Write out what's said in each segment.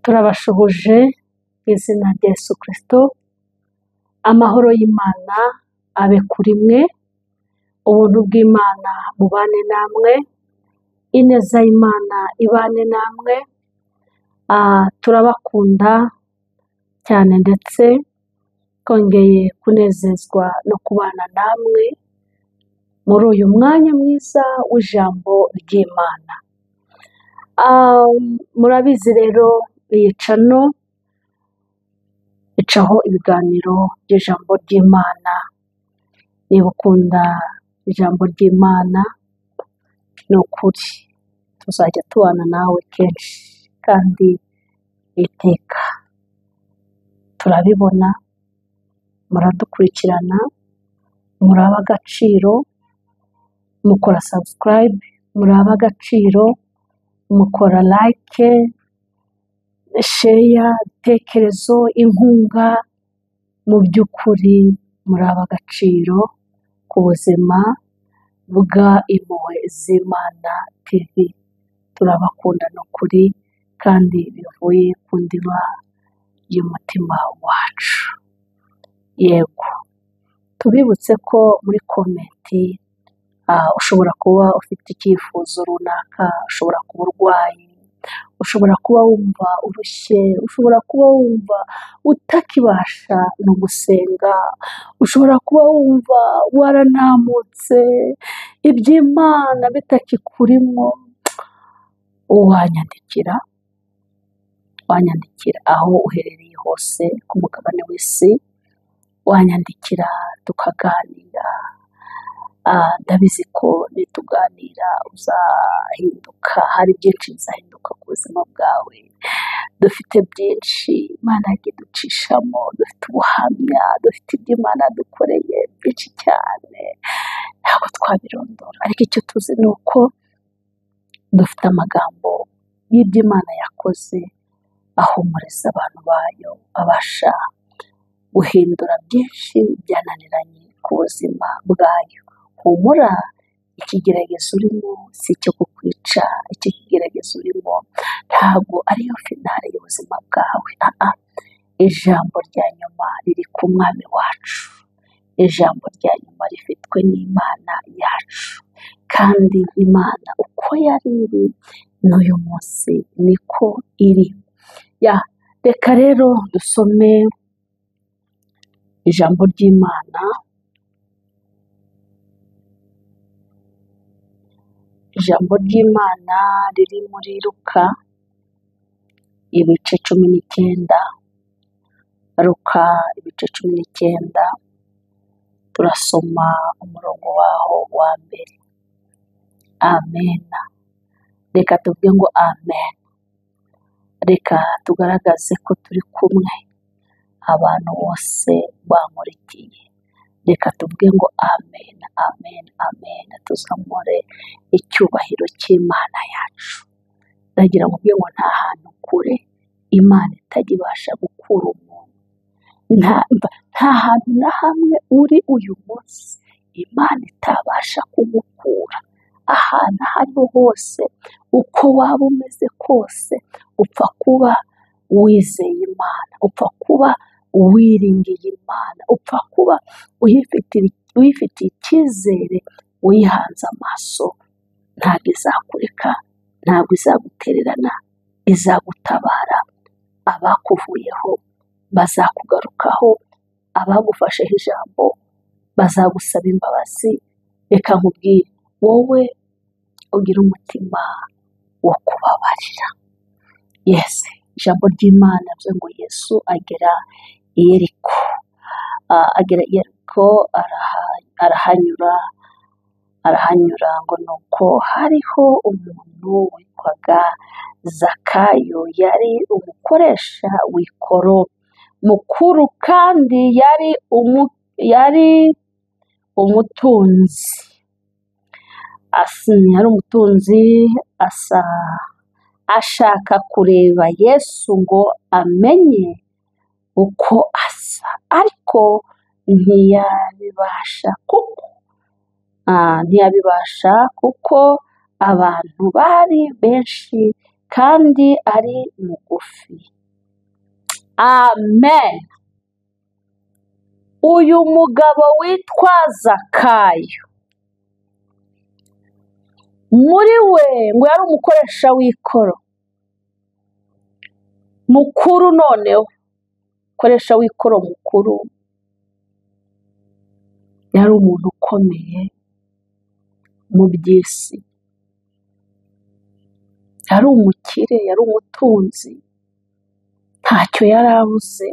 Turabashuhuje mu izina rya Yesu Kristo, amahoro y'Imana abe kuri mwe, ubuntu bw'Imana bubane namwe, ineza y'Imana ibane namwe, turabakunda cyane ndetse twongeye kunezezwa no kubana namwe muri uyu mwanya mwiza w'ijambo ry'Imana. Murabizi rero iyi cano icaho ibiganiro by'ijambo ry'Imana. Niba ukunda ijambo ry'Imana ni ukuri tuzajya tubana nawe kenshi kandi iteka. Turabibona, muradukurikirana, muri ab'agaciro, mukora subscribe, muri ab'agaciro, mukora like, share, ibitekerezo, inkunga, mu by'ukuri muri ab'agaciro ku buzima bwa Impuhwe z'Imana TV. Turabakunda ni ukuri kandi bivuye ku ndiba y'umutima wacu. Yego, tubibutse ko muri komenti ushobora kuba ufite icyifuzo runaka, ushobora kuba urwaye, ushobora kuba wumva urushye, ushobora kuba wumva utakibasha no gusenga, ushobora kuba wumva waranamutse iby'Imana bitakikurimo, wanyandikira aho uherereye hose ku mugabane w'isi, wanyandikira tukaganira. Ndabizi ko nituganira uzahinduka, hari byinshi bizahinduka ku buzima bwawe. Dufite byinshi Imana yagiye iducishamo, dufite ubuhamya, dufite ibyo Imana yadukoreye byinshi cyane ntabwo twabirondora, ariko icyo tuzi ni uko dufite amagambo y'ibyo Imana yakoze ahumuriza abantu bayo, abasha guhindura byinshi byananiranye ku buzima bwayo. Humura, ikigeragezo urimo si icyo kukwica, icyo kigeragezo urimo ntabwo ariyo finale y'ubuzima bwawe. Ijambo rya nyuma riri ku mwami wacu, ijambo rya nyuma rifitwe n'Imana yacu, kandi Imana uko yari iri n'uyu munsi niko iri. Reka rero dusome ijambo ry'Imana. Ijambo ry'Imana riri muri Luka ibice 19. Luka ibice 19, turasoma umurongo waho wa mbere. Amen. Reka tuvuge ngo amen. Reka tugaragaze ko turi kumwe, abantu bose bankurikiye. Reka tuvuge ngo amen, amen, amen. Tuzamure icyubahiro cy'Imana yacu. Ndagira ngo mbwire ngo nta hantu kure Imana itajya ibasha gukura umuntu. Nta hantu na hamwe uri uyu munsi Imana itabasha kugukura. Ahantu aho ariho hose, uko waba umeze kose, upfa kuba wizeye Imana, upfa kuba wiringiye Imana, upfa kuba uyifitiye icyizere, uyihanze amaso. Ntabwo izakureka, ntabwo izagutererana, izagutabara. Abakuvuyeho bazakugarukaho, abagufasheho ijambo bazagusaba imbabazi. Reka nkubwire, wowe ugira umutima wo kubabarira. Ijambo ry'Imana rivuga ngo Yesu agera i Yeriko. Agera i Yeriko, arahanyura ngo nuko hariho umuntu witwaga Zakayo, yari umukoresha w'ikoro mukuru kandi yari umutunzi. Yari umutunzi, ashaka kureba Yesu ngo amenye uko asa, ariko ntiyabibasha kuko abantu bari benshi kandi ari mugufi. Amen. Uyu mugabo witwa Zakayo, muri we ngo yari umukoresha w'ikoro mukuru, noneho umukoresha w'ikoro mukuru, yari umuntu ukomeye mu by'isi, yari umukire, yari umutunzi, ntacyo yari abuze.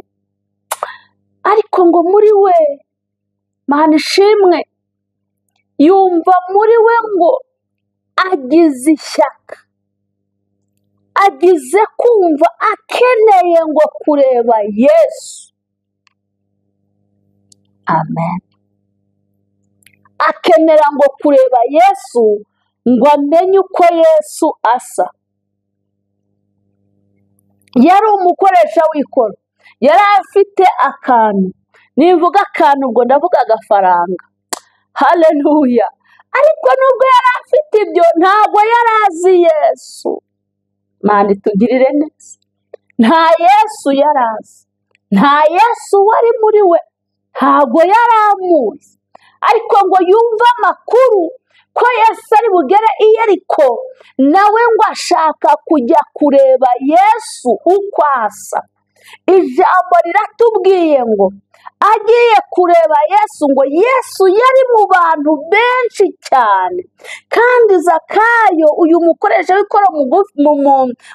Ariko ngo muri we, Mana ishimwe, yumva muri we ngo agize ishyaka, agize kumva akeneye ngo kureba Yesu. Amen. Akenera ngo kureba Yesu, ngo amenye uko Yesu asa. Yari umukoresha w'ikoro, yari afite akantu, nimvuga akantu ubwo ndavuga agafaranga. Haleluya. Ariko nubwo yari afite ibyo, ntabwo yari azi Yesu. Mana itugirire neza. Nta Yesu yari azi, nta Yesu wari muri we, ntabwo yari amuzi. Ariko ngo yumve amakuru ko Yesu ari bugere i Yeriko, nawe ngo ashaka kujya kureba Yesu uko asa. Ijambo riratubwiye ngo agiye kureba Yesu, ngo Yesu yari mu bantu benshi cyane, kandi Zakayo, uyu mukoresha w'ikoro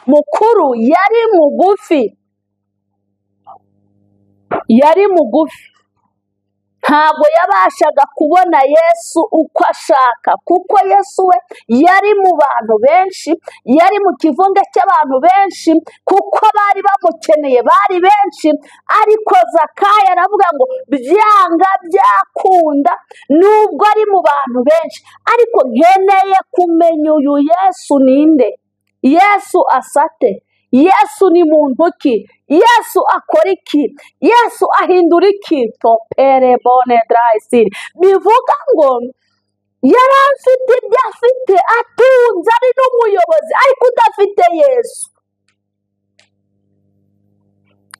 mukuru, yari mugufi, yari mugufi. Ntabwo yabashaga kubona Yesu uko ashaka, kuko Yesu we yari mu bantu benshi, yari mu kivunge cy'abantu benshi, kuko bari bamukeneye, bari benshi. Ariko Zakayo aravuga ngo byanga byakunda, nubwo ari mu bantu benshi, ariko nkeneye kumenya uyu Yesu ninde, Yesu asate, Yesu ni muntu ki, Yesu akora iki, Yesu ahindura iki. Topere bone drayisiri, bivuga ngo yari afite ibyo afite, atunze, ari n'umuyobozi, ariko udafite Yesu.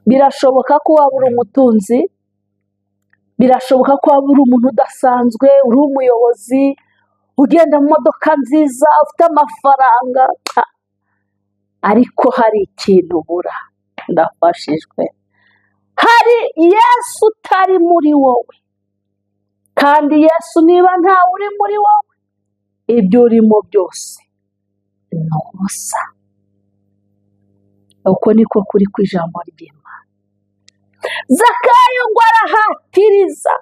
Birashoboka ko waba uri umutunzi, birashoboka ko waba uri umuntu udasanzwe, uri umuyobozi, ugenda mu modoka nziza, ufite amafaranga, ariko hari ikintu ubura. Ndafashijwe. Hari Yesu utari muri wowe, kandi Yesu niba ntawe uri muri wowe, ibyo urimo byose ni ubusa. Uko niko kuri ku ijambo ry'Imana. Zakayo ngo arahatiriza,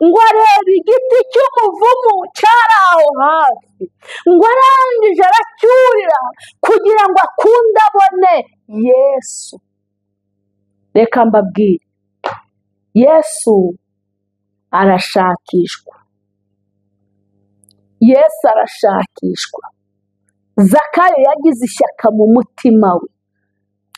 ngo areba igiti cy'umuvumu cyari aho hafi, ngo arangije aracyurira kugira ngo akunde abone Yesu. Reka mbabwire, Yesu arashakishwa, Yesu arashakishwa. Zakayo yagize ishyaka mu mutima we.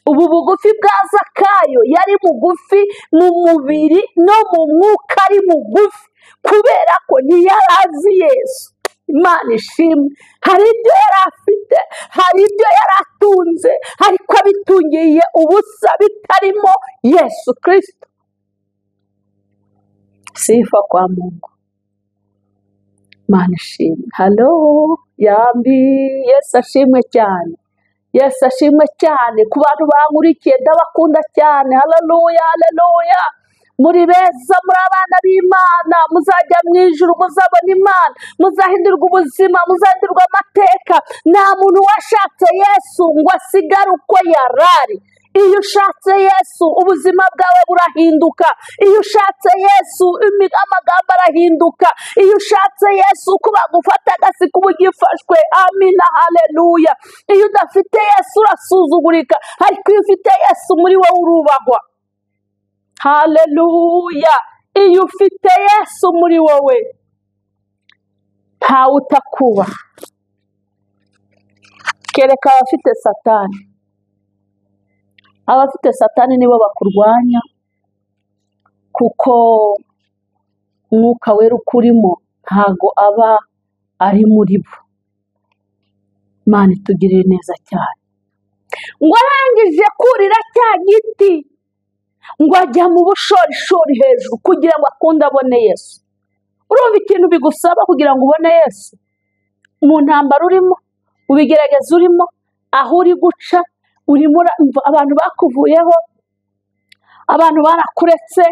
Ubu bugufi bwa Zakayo, yari mugufi mu mubiri no mu mwuka, ari mugufi kubera ko ntiyari azi Yesu. Imana ishimwe. Hari ibyo yari afite, hari ibyo yari atunze, ariko abitungiye ubusa, bitarimo Yesu Kristo. Sifa kwa Mungu. Imana ishimwe. Halo yambi, Yesu ashimwe cyane, Yesu ashimwe cyane. Ku bantu bankurikiye, ndabakunda cyane. Haleluya, haleluya. Muri beza, muri abana b'Imana, muzajya mu ijuru, muzabona Imana, muzahindurwa ubuzima, muzahindurwa amateka. Nta muntu washatse Yesu ngo asigare uko yarari. Iyo ushatse Yesu, ubuzima bwawe burahinduka. Iyo ushatse Yesu, amagambo arahinduka. Iyo ushatse Yesu, uko bagufata agasiga uba ugifashwe. Amina, haleluya. Iyo udafite Yesu urasuzugurika, ariko iyo ufite Yesu muri wowe urubahwa. Haleluya. Iyo ufite Yesu muri wowe, ntawe utakubaha. Kereka abafite Satani. Abafite Satani nibo bakurwanya, kuko umwuka wera ukurimo ntago aba ari muri bo. Imana itugirire neza cyane. ngo arangije kurira cya giti ngo ajya mu bushorishori hejuru kugira ngo akunde abone Yesu. Urumva ikintu bigusaba kugira ngo ubone Yesu? Mu ntambara urimo, mu bigerageza urimo, aho uri guca, urimo abantu bakuvuyeho, abantu barakuretse,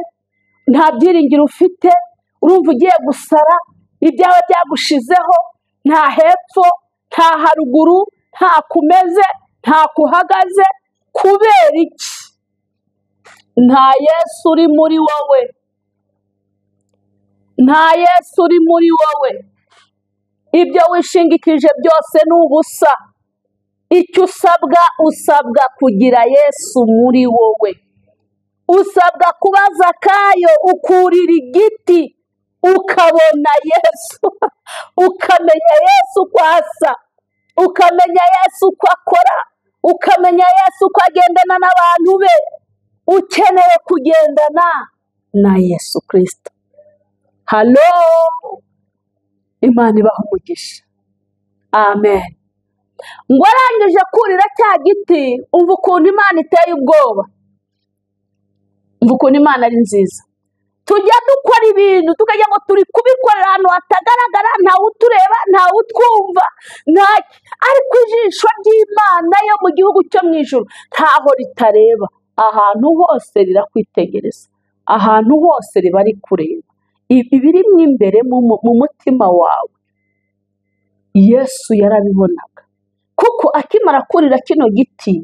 nta byiringiro ufite, urumva ugiye gusara, ibyawe byagushizeho, nta hepfo, nta haruguru, nta kumeze, nta kuhagaze. Kubera iki? Nta Yesu uri muri wowe. Nta Yesu uri muri wowe. Ibyo wishingikije byose ni ubusa. Icyo usabwa kugira Yesu muri wowe. Usabwa kuba Zakayo, ukurira igiti ukabona Yesu, ukamenya Yesu uko asa, ukamenya Yesu uko akora, ukamenya Yesu uko agendana n'abantu be. Ukeneye kugendana na Yesu Kristo. Halo, Imana ibaha umugisha. Amen. Ngo arangije kurira cya giti, umva ukuntu Imana iteye ubwoba, umva ukuntu Imana ari nziza. Tujya dukora ibintu tukajya ngo turi kubikorera ahantu hatagaragara, ntawe utureba, ntawe utwumva, ariko ijisho ry'Imana yo mu gihugu cyo mu ijuru ntaho ritareba. Ahantu hose rirakwitegereza, ahantu hose riba ari kureba ibiri mo imbere mu mutima wawe. Yesu yarabibonaga, kuko akimara kurira kino giti,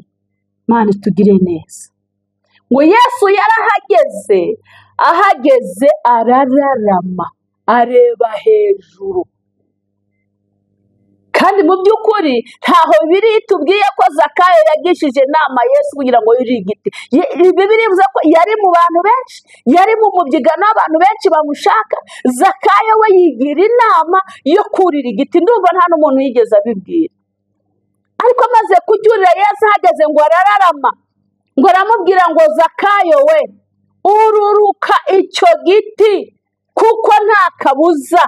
Mana tugire neza, ngo Yesu ahageze arararama, areba hejuru. Kandi mu by'ukuri ntaho Bibiliya itubwiye ko Zakayo yagishije inama Yesu kugira ngo yurire igiti. Bibiliya ivuze ko yari mu bantu benshi, yari mu mubyigano w'abantu benshi bamushaka. Zakayo we yigira inama yo kurira igiti. Ndumva nta n'umuntu yigeze abibwira. Ariko amaze kucyurira Yesu ahageze ngo arararama, ngo aramubwira ngo Zakayo we, ururuka icyo giti, kuko nta kabuza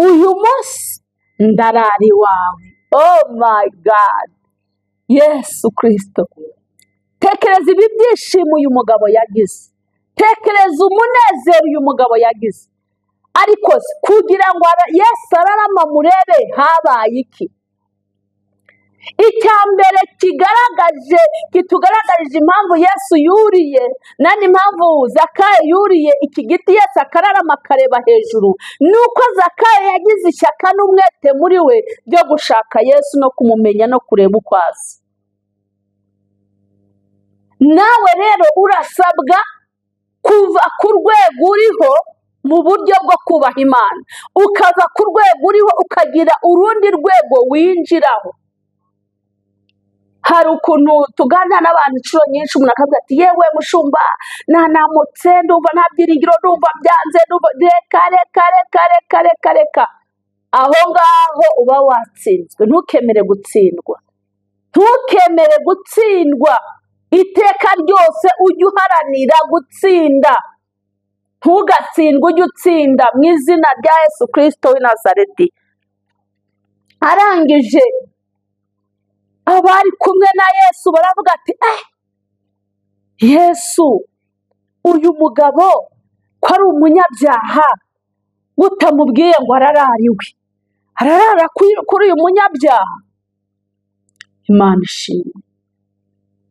uyu munsi ndarari wawe. Oh my God, Yesu Kristo. Tekereza ibi byishimo uyu mugabo yagize, tekereza umunezero uyu mugabo yagize. Ariko kugira ngo Yesu ararama murebe, habaye iki? Icya mbere kitugaragarije impamvu Yesu yuriye, nani impamvu Zakayo yuriye iki giti Yesu akararama akareba hejuru, nuko Zakayo yagize ishyaka n'umwete muri we byo gushaka Yesu no kumumenya no kureba uko asa. Nawe rero urasabwa kuva ku rwego uriho mu buryo bwo kubaha Imana, ukava ku rwego uriho ukagira urundi rwego winjiraho. Hari ukuntu tuganira n'abantu inshuro nyinshi, umuntu akavuga ati yewe mushumba, nanamutse, ndumva nta byiringiro, ndumva byanze, reka. Aho ngaho uba watsinzwe. Ntukemere gutsindwa. Iteka ryose ujye uharanira gutsinda. Ntugatsindwe, ujye utsinda mu izina rya Yesu Kristo w'i Nazareti. Arangije abari kumwe na Yesu baravuga ati Yesu, uyu mugabo ko ari umunyabyaha, utamubwiye ngo ararariwe, ararara kuri uyu munyabyaha. Imana ishimwe.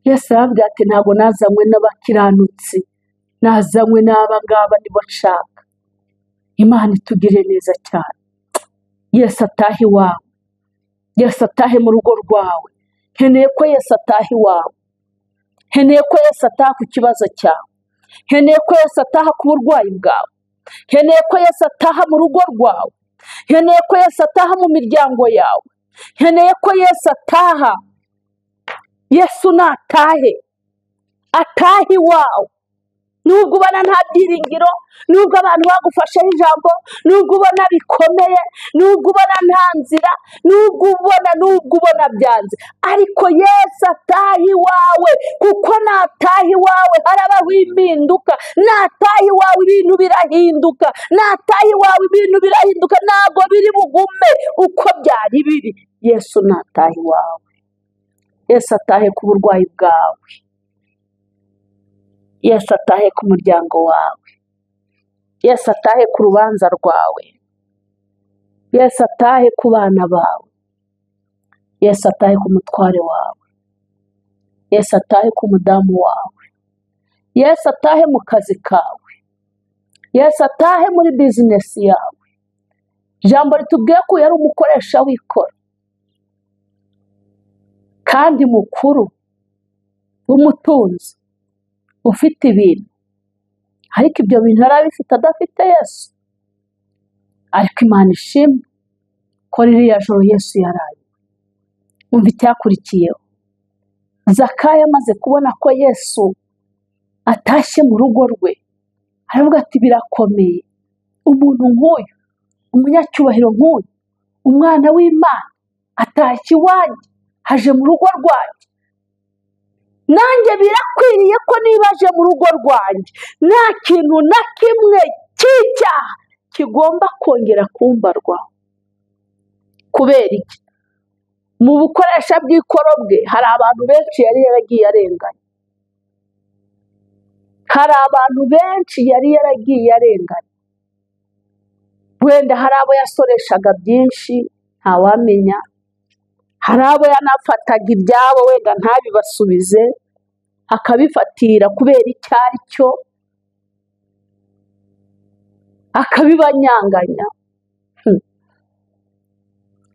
Yesu aravuga ati ntabwo nazanywe n'abakiranutsi, nazanywe n'aba ngaba nibo nshaka. Imana itugire neza cyane. Yesu atahe iwawe, Yesu atahe mu rugo rwawe. Nkeneye ko Yesu ataha iwawe, nkeneye ko Yesu ataha ku kibazo cyawe, nkeneye ko Yesu ataha ku burwayi bwawe, nkeneye ko Yesu ataha mu rugo rwawe, nkeneye ko Yesu ataha mu miryango yawe, nkeneye ko Yesu ataha. Yesu natahe, atahe iwawe. Nubwo ubona nta byiringiro, nubwo abantu bagufasheho ijambo, nubwo ubona bikomeye, nubwo ubona nta nzira, nubwo ubona byanze, ariko Yesu atahe iwawe, kuko natahe iwawe harabaho impinduka. Natahe iwawe ibintu birahinduka, natahe iwawe ibintu birahinduka, ntabwo biri bugume uko byari biri. Yesu natahe iwawe. Yesu atahe ku burwayi bwawe, Yesu atahe ku muryango wawe, Yesu atahe ku rubanza rwawe, Yesu atahe ku bana bawe, Yesu atahe ku mutware wawe, Yesu atahe ku mudamu wawe, Yesu atahe mu kazi kawe, Yesu atahe muri bizinesi yawe. Ijambo ritubwiye ko yari umukoresha w'ikoro kandi mukuru w'umutunzi ufite ibintu, ariko ibyo bintu yari abifite adafite Yesu. Ariko Imana ishimwe ko ririya joro Yesu yaraye. Umva icyakurikiyeho. Zakayo amaze kubona ko Yesu atashye mu rugo rwe, aravuga ati birakomeye, umuntu nk'uyu, umunyacyubahiro nk'uyu, umwana w'Imana atashye iwanjye, aje mu rugo rwanjye. Nanjye birakwiriye ko niba aje mu rugo rwanjye nta kintu na kimwe cy'icyaha kigomba kongera kumbarwa. Kubera iki? Mu bukoresha bw'ikoro bwe hari abantu benshi yari yaragiye arenganya, hari abantu benshi yari yaragiye arenganya. Wenda hari abo yasoreshaga byinshi ntawamenya, hari abo yanafataga ibyabo wenda ntabibasubize, akabifatira kubera icyo ari cyo, akabibanyanganya.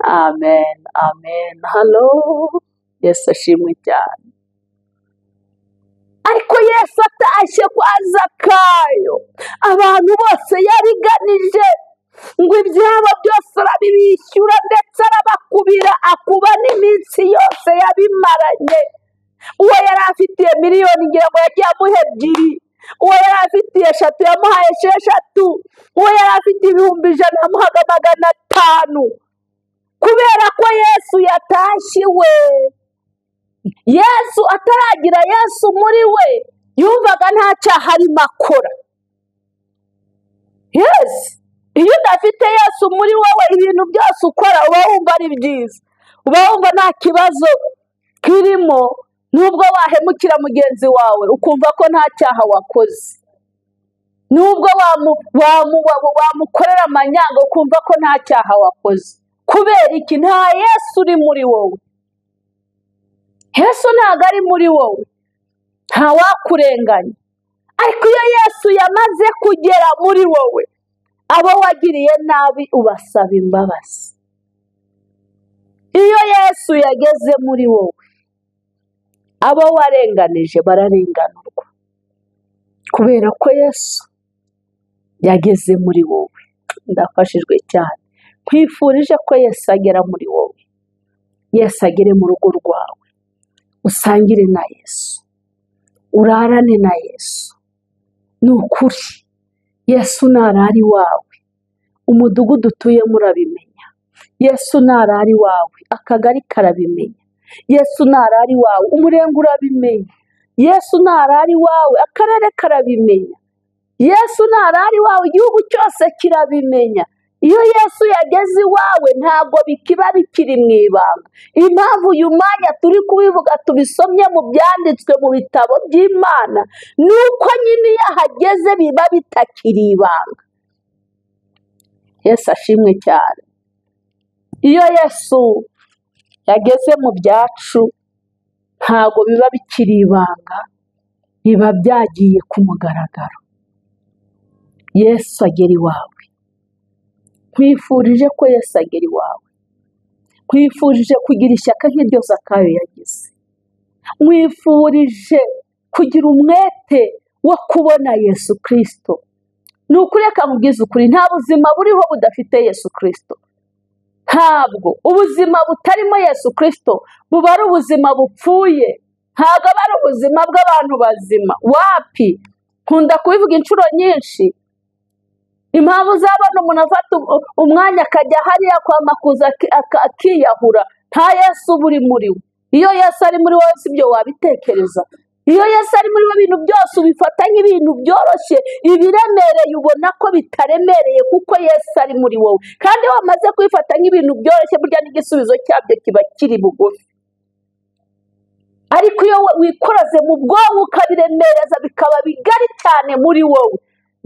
Amen, amen, halo, Yesu ashimwe cyane. Ariko Yesu atashye kwa Zakayo, abantu bose yariganije ngo ibyabo byose arabibishyura, ndetse arabakubira, akuba n'iminsi yose yabimaranye. Uwo yari afitiye miliyoni ngira ngo yagiye amuha 2, uwo yari afitiye 3 yamuhaye 6, uwo yari afitiye 100 yamuhaga 500, kubera ko Yesu yatashye we. Yesu ataragira Yesu muri we yumvaga nta cyaha arimo akora. Yes, iyo udafite Yesu muri wowe ibintu byose ukora uba wumva ari byiza, uba wumva nta kibazo kirimo, nubwo wahemukira mugenzi wawe ukumva ko nta cyaha wakoze, nubwo wamukorera amanyanga ukumva ko nta cyaha wakoze. Kubera iki? Nta Yesu uri muri wowe. Yesu ntabwo ari muri wowe, nta wakurenganya. Ariko iyo Yesu yamaze kugera muri wowe, abo wagiriye nabi ubasaba imbabazi. Iyo Yesu yageze muri wowe, abo warenganije bararenganurwa, kubera ko Yesu yageze muri wowe. Ndafashijwe cyane. Nkwifurije ko Yesu agera muri wowe, Yesu agere mu rugo rwawe, usangire na Yesu, urarane na Yesu. Ni ukuri Yesu narari wawe, umudugudu utuyemo urabimenya. Yesu narari wawe, akagari karabimenya. Yesu narari wawe, umurenge urabimenya. Yesu narari wawe, akarere karabimenya. Yesu narari wawe, igihugu cyose kirabimenya. Iyo Yesu yageze iwawe ntabwo bikiba bikiri mu ibanga. Impamvu uyu mwanya turi kubivuga tubisomye mu byanditswe mu bitabo by'Imana, nuko nyine iyo ahageze biba bitakiri ibanga. Yesu ashimwe cyane. Iyo Yesu yageze mu byacu ntabwo biba bikiri ibanga, biba byagiye ku mugaragaro. Yesu agera iwawe. Nkwifurije ko Yesu agera iwawe. Nkwifurije kugira ishyaka nk'iryo Zakayo yagize. Nkwifurije kugira umwete wo kubona Yesu Kristo. Ni ukuri reka nkubwize ukuri, nta buzima buriho budafite Yesu Kristo. Ntabwo ubuzima butarimo Yesu Kristo buba ari ubuzima bupfuye, ntabwo aba ari ubuzima bw'abantu bazima. Wapi? Nkunda kubivuga inshuro nyinshi. Impamvu uzabona umuntu afata umwanya akajya hariya kwa makuza akiyahura, nta Yesu uri muri we. Iyo Yesu ari muri wowe si byo wabitekereza. Iyo Yesu ari muri wowe ibintu byose ubifata nk'ibintu byoroshye, ibiremereye ubona ko bitaremereye kuko Yesu ari muri wowe. Kandi iyo wamaze kubifata nk'ibintu byoroshye, burya n'igisubizo cyabyo kiba kiri bugufi. ariko iyo wikoroze mu bwonko ukabiremereza bikaba bigari cyane muri wowe,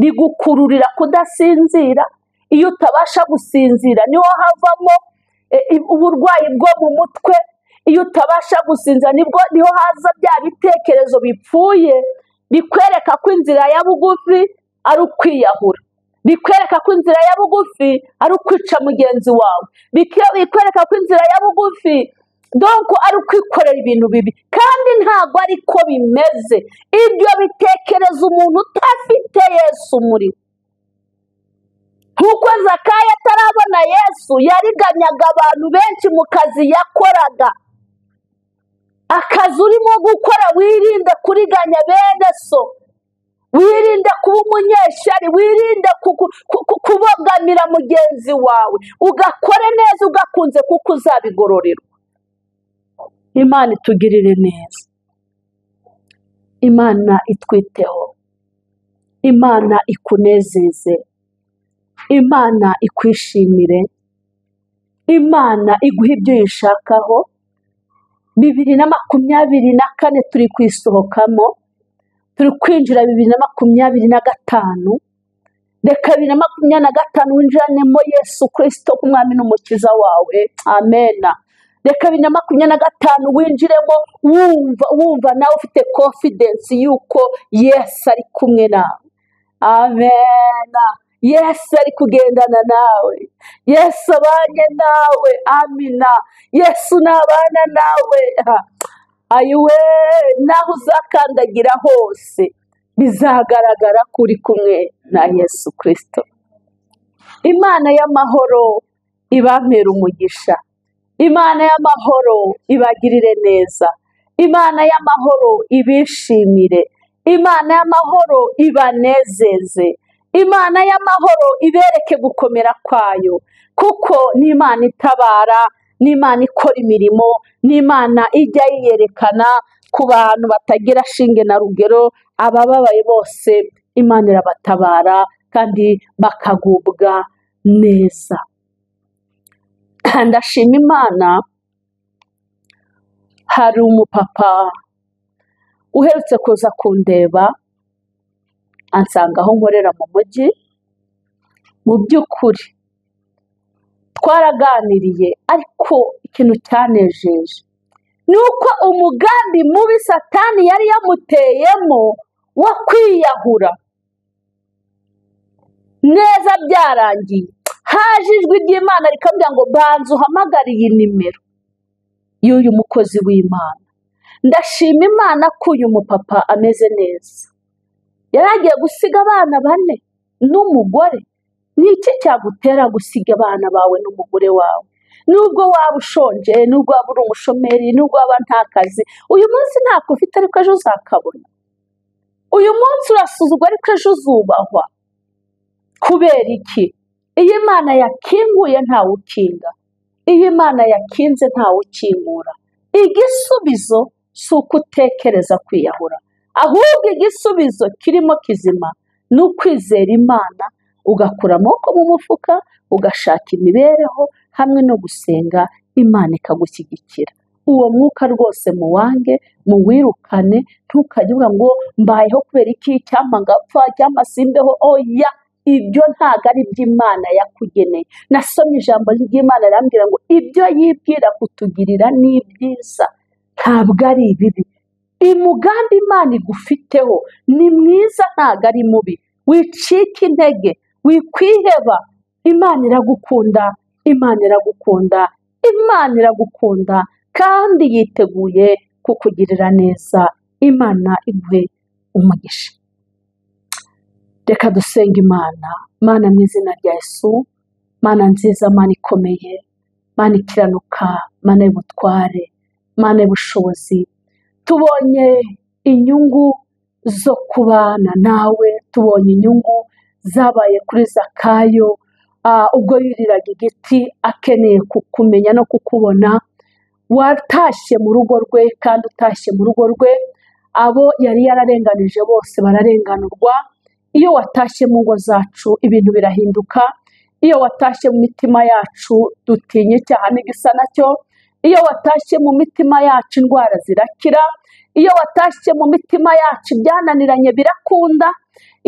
bigukururira kudasinzira. Iyo utabasha gusinzira niho havamo uburwayi bwo mu mutwe. Iyo utabasha gusinzira niho haza bya bitekerezo bipfuye bikwereka ko inzira ya bugufi ari ukwiyahura, bikwereka ko inzira ya bugufi ari ukwica mugenzi wawe, bikwereka ko inzira ya bugufi donko ari ukwikorera ibintu bibi, kandi ntabwo ariko bimeze. Ibyo bitekereza umuntu utafite Yesu muri we. Nk'uko Zakayo atarabona Yesu yariganyaga abantu benshi mu kazi yakoraga. Akazi urimo gukora wirinde kuriganya bene so, wirinde kuba umunyeshyari, wirinde kubogamira mugenzi wawe, ugakore neza ugakunze kuko uzabigororerwa. Imana itugirire neza, Imana itwiteho, Imana ikunezeze, Imana ikwishimire, Imana iguhe ibyo uyishakaho. 2024 turi kwisohokamo, turi kwinjira 2025. Reka 2025 winjiranemo Yesu Kristo nk'umwami n'umukiza wawe, amena. Reka 2025 winjiremo wumva nawe ufite confidence yuko Yesu ari kumwe nawe, amena. Yesu ari kugendana nawe, Yesu abanye nawe, amina. Yesu nabana nawe, ayiwe, naho uzakandagira hose bizagaragara ko uri kumwe na Yesu Kristo. Imana y'amahoro ibampere umugisha, Imana y'amahoro ibagirire neza, Imana y'amahoro ibishimire, Imana y'amahoro ibanezeze, Imana y'amahoro ibereke gukomera kwayo, kuko ni Imana itabara, ni Imana ikora imirimo, ni Imana ijya yiyerekana ku bantu batagira shinge na rugero. Abababaye bose Imana irabatabara kandi bakagubwa neza. Ndashima Imana, hari umupapa uherutse kuza kundeba ansanga aho nkorera mu mujyi. Mu by'ukuri twaraganiriye, ariko ikintu cyanejeje ni uko umugambi mubi Satani yari yamuteyemo wo kwiyahura neza byarangiye. Haje ijwi ry'Imana rikamubwira ngo banza uhamagare iyi nimero y'uyu mukozi w'Imana. Ndashima Imana ko uyu mupapa ameze neza. Yari agiye gusiga abana 4 n'umugore. Ni iki cyagutera gusiga abana bawe n'umugore wawe? Nubwo waba ushonje, nubwo waba uri umushomeri, nubwo waba nta kazi, uyu munsi ntako ufite ariko ejo uzakabona. Uyu munsi urasuzugwa ariko ejo uzubahwa. Kubera iki? Iyo Imana yakinguye ntawe ukinga, iyo Imana yakinze ntawe ukingura. Igisubizo si uko utekereza kwiyahura, ahubwo igisubizo kirimo kizima ni ukwizera Imana, ugakura amaboko mu mufuka, ugashaka imibereho hamwe no gusenga, Imana ikagushyigikira. Uwo mwuka rwose muwange, muwirukane. Ntukajye uvuga ngo mbayeho kubera iki, cyangwa ngapfa, cyangwa simbeho. Oya, ibyo ntabwo ari iby'Imana yakugeneye. Nasomye ijambo ry'Imana rirambwira ngo ibyo yibwira kutugirira ni byiza, ntabwo ari ibibi. Umugambi Imana igufiteho ni mwiza, ntabwo ari mubi. Wicika intege, wikwiheba. Imana iragukunda, Imana iragukunda, Imana iragukunda, kandi yiteguye kukugirira neza. Imana iguhe umugisha. Reka dusenga Imana. Mana mu izina rya Yesu, Mana nziza, Mana ikomeye, Mana ikiranuka, Mana y'ubutware, Mana y'ubushobozi. Tubonye inyungu zo kubana nawe, tubonye inyungu zabaye kuri Zakayo ubwo yuriraga igiti akeneye kukumenya no kukubona. Watashye mu rugo rwe, kandi utashye mu rugo rwe abo yari yararenganije bose bararenganurwa. Iyo watashye mu ngo zacu ibintu birahinduka. Iyo watashye mu mitima yacu dutinya icyaha n'igisa nacyo. iyo watashye mu mitima yacu indwara zirakira, iyo watashye mu mitima yacu ibyananiranye birakunda,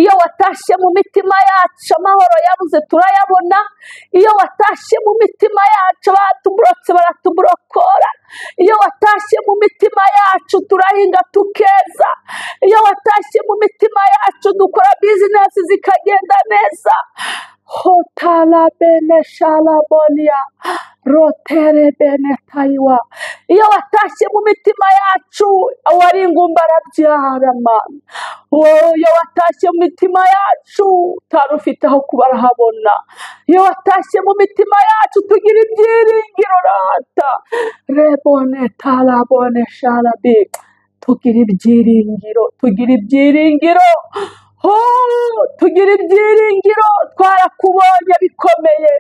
iyo watashye mu mitima yacu amahoro yabuze turayabona, iyo watashye mu mitima yacu abatuburotse baratuburokora, iyo watashye mu mitima yacu turahinga tukeza, iyo watashye mu mitima yacu dukora bizinesi zikagenda neza. Hotala bene shalabonia rotere bene taiwa. Iyo watashye mu mitima yacu awari ingumba arabyara mana. Iyo watashye mu mitima yacu utarufite aho kuba arahabona. Iyo watashye mu mitima yacu tugira ibyiringiro rata. Rebone talabone shalabi. Tugira ibyiringiro, tugira ibyiringiro. Tugira ibyiringiro, twarakubonye bikomeye,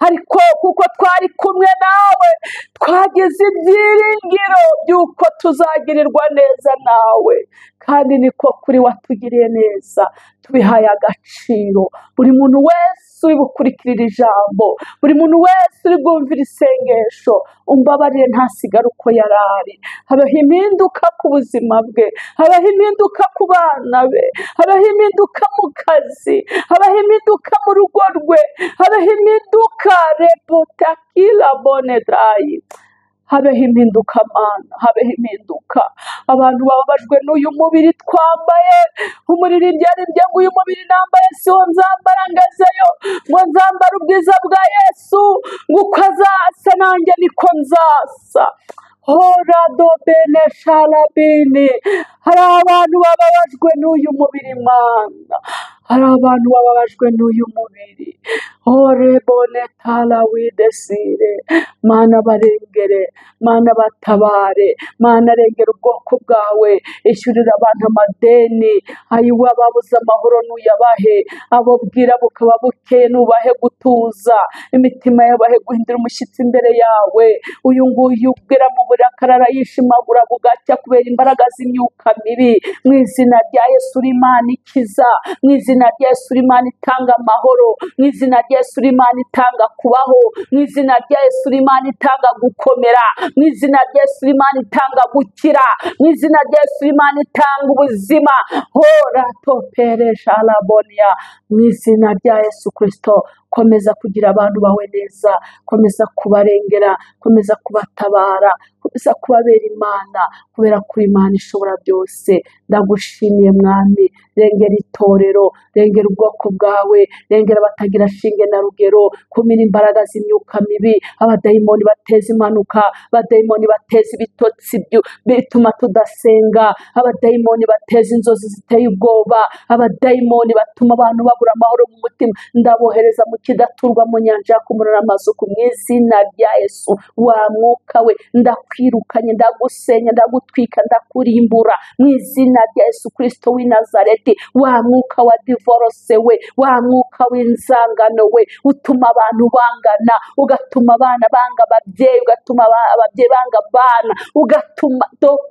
ariko kuko twari kumwe nawe twagize ibyiringiro by'uko tuzagirirwa neza nawe, kandi niko kuri watugiriye neza. Tubihaye agaciro buri muntu wese uri bukurikirira ijambo, buri muntu wese uri bwumvira isengesho, umbabarire ntasigare uko yari ari. Habaho impinduka ku buzima bwe, habaho impinduka ku bana be, habaho impinduka mu kazi, habaho impinduka mu rugo rwe, habaho impinduka repotakila bonedayi. Habeho impinduka mana, habeho impinduka. Abantu bababajwe n'uyu mubiri twambaye, umuririmbyi yaririmbye ngo uyu mubiri nambaye siwo nzambara ngazeyo, ngo nzambara ubwiza bwa Yesu, ngo uko azasa nanjye niko nzasa. Horado bene shalabini. Hari abantu bababajwe n'uyu mubiri mana, hari abantu bababajwe n'uyu mubiri. Orebone tala widesire. Mana barengere, mana batabare, mana rengera ubwoko bwawe, ishyurira abantu amadeni, ayiwe ababuze amahoro nuyabahe, abo bwira bukaba bukeye nubahe gutuza, imitima yabahe guhindura umushyitsi imbere yawe. Uyu nguyu ubwira mu burakarara yishimagura bugacya kubera imbaraga z'imyuka mibi. Mu izina rya Yesu uri Imana ikiza, mu izina rya Yesu uri Imana itanga amahoro, mu izina rya Yesu uri Imana itanga kubaho, mu izina rya Yesu uri Imana itanga gukomera, mu izina rya Yesu uri Imana itanga gukira, mu izina rya Yesu uri Imana itanga ubuzima. Hora topere shalabonia. Mu izina rya Yesu Kristo komeza kugira abantu bawe neza, komeza kubarengera, komeza kubatabara, komeza kubabera Imana, kubera kuri Imana ishobora byose. Ndagushimiye mwami, rengera itorero, rengera ubwoko bwawe, rengera abatagira shinge na rugero, kumira imbaraga z'imyuka mibi, abadayimoni bateza impanuka, abadayimoni bateza ibitotsi bituma tudasenga, abadayimoni bateza inzozi ziteye ubwoba, abadayimoni batuma abantu babura amahoro mu mutima, ndabohereza mu kidaturwa mu nyanja y'akumurira amazuku. Mu izina rya Yesu, wa mwuka we ndakwirukanye, ndagusenya, ndagutwika, ndakurimbura mu izina rya Yesu Kristo w'i Nazareti. Wa mwuka wa divorce we, wa mwuka w'inzangano we, utuma abantu bangana, ugatuma abana banga ababyeyi, ugatuma ababyeyi banga abana, ugatuma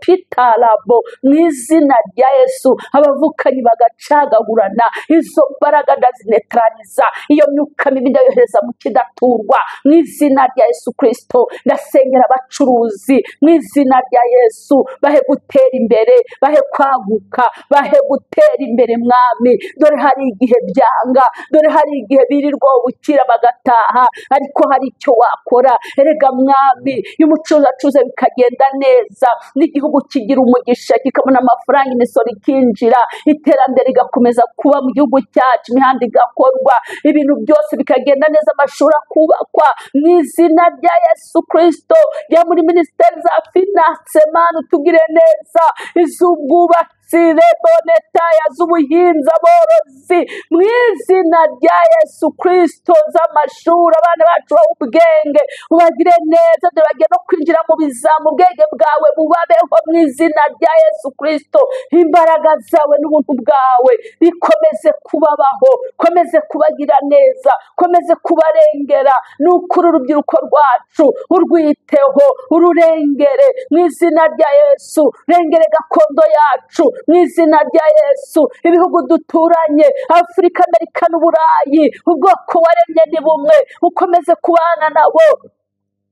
dopitalabo. Mu izina rya Yesu abavukanyi bagacagagurana, izo mbaraga ndazinetraliza, iyo myuka mibi ndayohereza mu kidaturwa mu izina rya Yesu Kristo. Ndasengera abacuruzi mu izina rya Yesu, bahe gutera imbere, bahe kwaguka, bahe gutera imbere mwami. Dore hari igihe byanga, dore hari igihe birirwa bukira bagataha, ariko hari icyo wakora. Erega mwami, iyo umucuruzi acuruza bikagenda neza, n'igihugu kigira umugisha, kikabona amafaranga, imisoro ikinjira, iterambere rigakomeza kuba mu gihugu cyacu, imihanda igakorwa, ibintu byose bikagenda neza, amashuri akubakwa mu izina rya Yesu Kristo. Ya muri minisiteri za finance mana utugire neza, iz'ubwubatsi rebonetaya, z'ubuhinzi, aborozi mu izina rya Yesu Kristo, z'amashuri abana bacu ubwenge ubagire neza, dore bagiye no kwinjira mu bizamu, ubwenge bwawe bubabeho mu izina rya Yesu Kristo. Imbaraga zawe n'ubuntu bwawe bikomeze kubabaho, komeze kubagira neza, komeze kubarengera. Nukuri urubyiruko rwacu urwiteho, ururengere mu izina rya Yesu. Rengere gakondo yacu mu izina rya Yesu. Ibihugu duturanye, Afurika, Amerika n'Uburayi, ubwoko waremye ni bumwe, ukomeze kubana nabo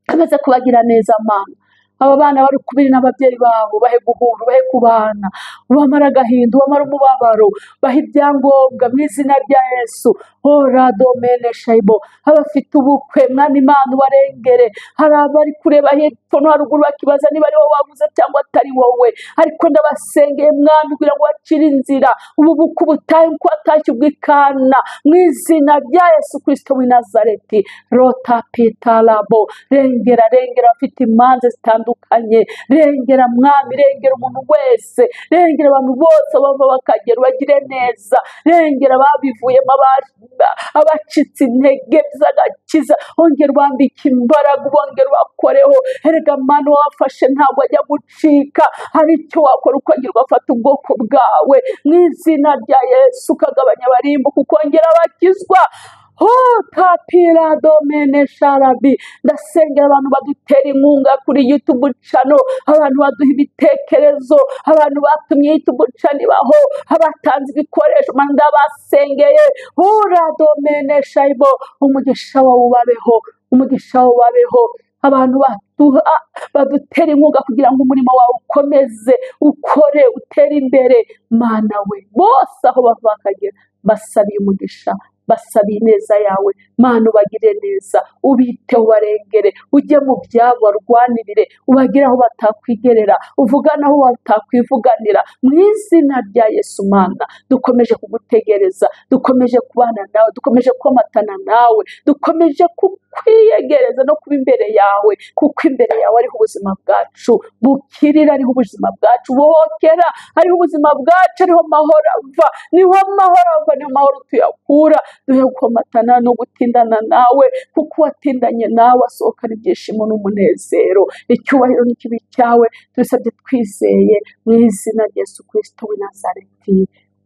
Komeza kubagira neza Mana. Aba bana bari kubiri n'ababyeyi babo, bahe guhura, bahe kubana, ubamara agahinda, ubamara umubabaro, bahe ibyangombwa mu izina rya Yesu. Ora domene shaibo, abafite ubukwe Mwami Imana ubarengere. Hari abari kureba hepfo no haruguru bakibaza niba ari wowe wavuze cyangwa atari wowe, ariko ndabasengeye Mwami kugira ngo bacire inzira, ubu bukwe butahe uko watashye ubw'ikana mu izina rya Yesu Kristo w'i Nazareti. Rota pitalabo, rengera abafite imanza zitandukanye, rengera Mwami, rengera umuntu wese, rengera abantu bose bava bakagera bagire neza, rengera ababivuyemo abacitse intege z'agakiza, ongera ubambike imbaraga, bongera ubakoreho. Erega Mana wafashe ntabwo ajya gucika, hari icyo wakora ukongera ugafata ubwoko bwawe mu izina rya Yesu, ukagabanya abarimbuka ukongera abakizwa. Tapira domene sharabi, ndasengera abantu badutera inkunga kuri YouTube channel, abantu baduha ibitekerezo, abantu batumye YouTube channel ibaho, abatanze ibikoresho, ndabasengeye. Hura domene shaibo, umugisha wawe ubabeho, umugisha wawe ubabeho. Abantu badutera inkunga kugira ngo umurimo wawe ukomeze ukore utere imbere. Mana we, bose aho bava bakagera basabiye umugisha, basabiye neza yawe Mana, ubagire neza, ubiteho, ubarengere, ujye mu byabo barwanirire, ubagire aho batakwigerera, uvugana aho batakwivuganira mu izina rya Yesu. Mana, dukomeje kugutegereza, dukomeje kubana nawe, dukomeje komatana nawe, dukomeje kukwiyegereza no kuba imbere yawe, kuko imbere yawe ariho ubuzima bwacu bukirira, ariho ubuzima bwacu buhokera, ariho ubuzima bwacu, ariho mahoro ava, niho mahoro ava, niho mahoro tuyakura. Duhe gukomatana no gutindana nawe, kuko watindanye nawe asohokana ibyishimo n'umunezero. Icyubahiro n'ikibi cyawe tubisabye twizeye mu izina rya Yesu Kristo w'i Nazareti.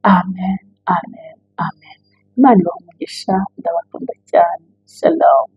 Amen, amen, amen. Imana ibahe umugisha, ndabakunda cyane. Shalom.